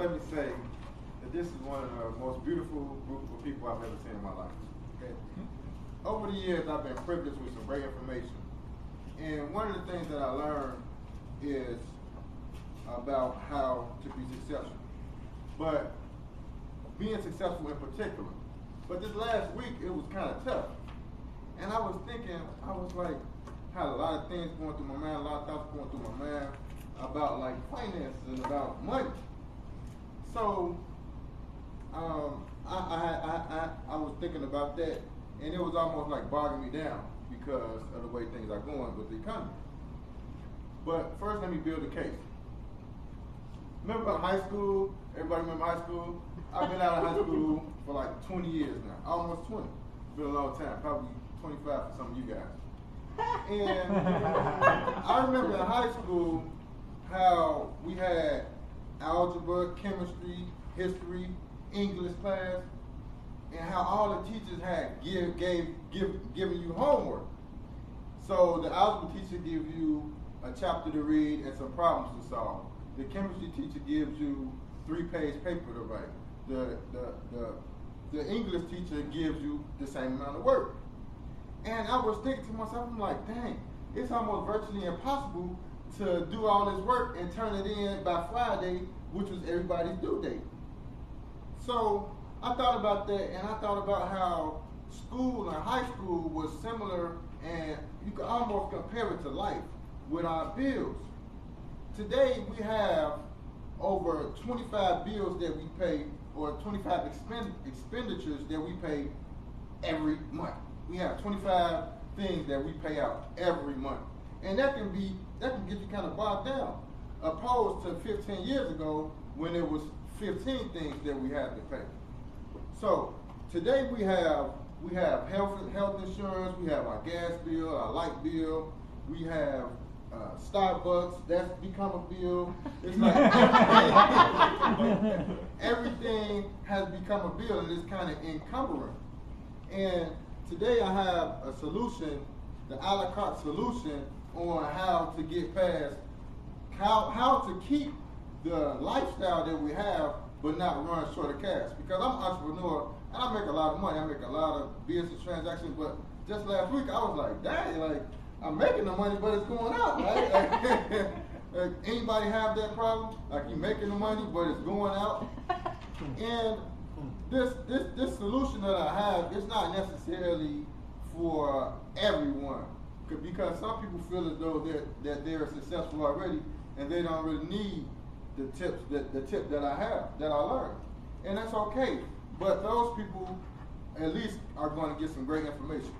let me say that this is one of the most beautiful group of people I've ever seen in my life. Okay? Over the years, I've been privileged with some great information. And one of the things that I learned is about how to be successful. But being successful in particular. But this last week, it was kind of tough. And I was thinking, I was like, had a lot of things going through my mind, a lot of thoughts going through my mind about like finances and about money. So I was thinking about that, and it was almost like bogging me down because of the way things are going with the economy. But first, let me build a case. Remember high school? Everybody remember high school? I've been out of high school for like 20 years now, almost 20. It's been a long time, probably 25 for some of you guys. And I remember in high school how we had algebra, chemistry, history, English class, and how all the teachers had given you homework. So the algebra teacher gives you a chapter to read and some problems to solve. The chemistry teacher gives you 3-page paper to write. The English teacher gives you the same amount of work. And I was thinking to myself, I'm like, dang, it's almost virtually impossible to do all this work and turn it in by Friday, which was everybody's due date. So I thought about that, and I thought about how school and high school was similar, and you could almost compare it to life with our bills. Today we have over 25 bills that we pay, or 25 expenditures that we pay every month. We have 25 things that we pay out every month. And that can get you kind of bogged down, opposed to 15 years ago when it was 15 things that we had to pay. So today we have health insurance, we have our gas bill, our light bill, we have Starbucks, that's become a bill. It's like everything has become a bill, and it's kind of encumbering. And today I have a solution, the a la carte solution on how to get past, how to keep the lifestyle that we have but not run short of cash. Because I'm an entrepreneur and I make a lot of money, I make a lot of business transactions, but just last week I was like, dang, like I'm making the money but it's going out, right? Like, anybody have that problem? Like you're making the money but it's going out? And this solution that I have is not necessarily for everyone, because some people feel as though that they're successful already and they don't really need the tip that I have, that I learned. And that's okay, but those people at least are going to get some great information.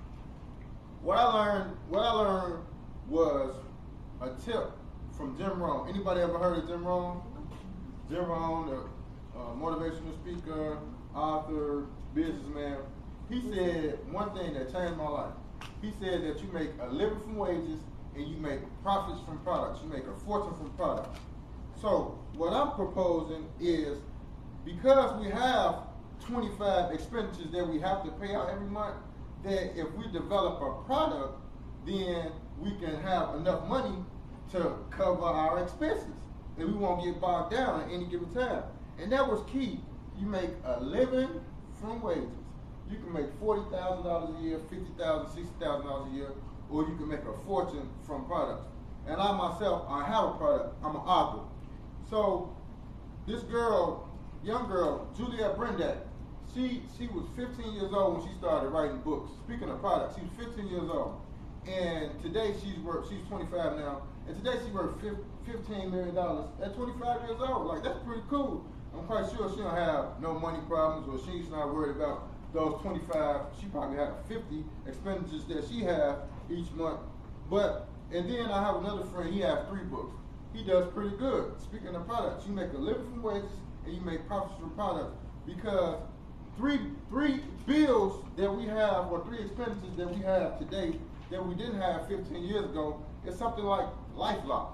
What I learned was a tip from Jim Rohn. Anybody ever heard of Jim Rohn? Jim Rohn, the motivational speaker, author, businessman. He said one thing that changed my life. He said that you make a living from wages and you make profits from products. You make a fortune from products. So what I'm proposing is, because we have 25 expenditures that we have to pay out every month, that if we develop a product, then we can have enough money to cover our expenses, and we won't get bogged down at any given time. And that was key. You make a living from wages. You can make $40,000 a year, $50,000, $60,000 a year, or you can make a fortune from products. And I myself, I have a product. I'm an author. So this girl, young girl, Juliet Brendak, she was 15 years old when she started writing books. Speaking of products, she was 15 years old. And today she's 25 now, and today she's worth $15 million at 25 years old. Like, that's pretty cool. I'm quite sure she don't have no money problems, or she's not worried about those 25. She probably have 50 expenditures that she has each month. And then I have another friend, he has 3 books. He does pretty good. Speaking of products, you make a living from wages and you make profits from products, because three bills that we have, or 3 expenditures that we have today that we didn't have 15 years ago, is something like LifeLock,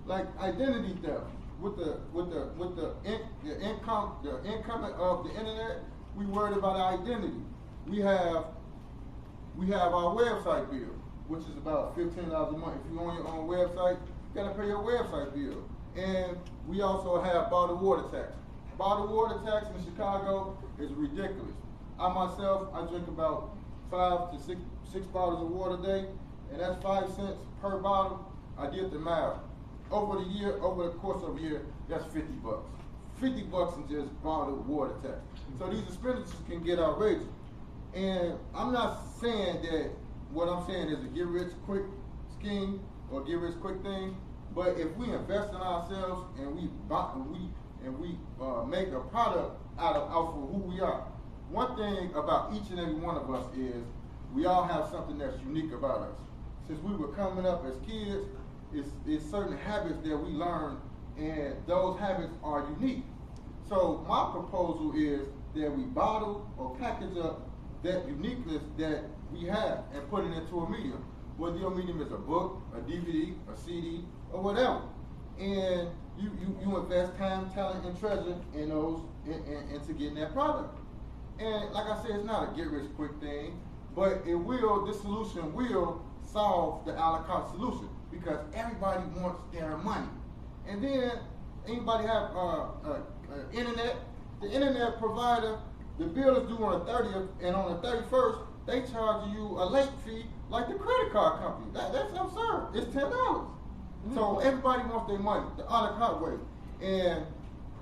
like identity theft. With the income of the internet, we worried about our identity. We have our website bill, which is about $15 a month. If you own your own website, you gotta pay your website bill. And we also have bottled water tax. bottled water tax in Chicago is ridiculous. I myself, I drink about 5 to 6 bottles of water a day, and that's 5 cents per bottle. I did the math. Over the course of a year, that's $50. $50 in just bottled water tax. So these expenditures can get outrageous. And I'm not saying that what I'm saying is a get rich quick scheme or get rich quick thing, but if we invest in ourselves and we make a product out of who we are. One thing about each and every one of us is we all have something that's unique about us. Since we were coming up as kids, it's certain habits that we learn, and those habits are unique. So my proposal is that we bottle or package up that uniqueness that we have and put it into a medium. Whether your medium is a book, a DVD, a CD, or whatever. And you invest time, talent, and treasure in those into getting that product. And like I said, it's not a get rich quick thing, but this solution will solve the a la carte solution, because everybody wants their money. And then anybody have internet? The internet provider, the bill is due on the 30th, and on the 31st, they charge you a late fee like the credit card company. That's absurd. It's $10. Mm-hmm. So everybody wants their money the a la carte way. And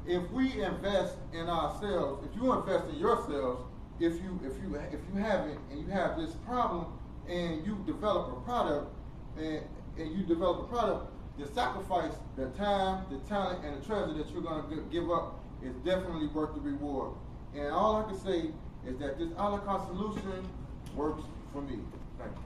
if we invest in ourselves, if you invest in yourselves, if you haven't and you have this problem and you develop a product the sacrifice, the time, the talent, and the treasure that you're going to give up is definitely worth the reward. And all I can say is that this a la carte solution works for me. Thank you.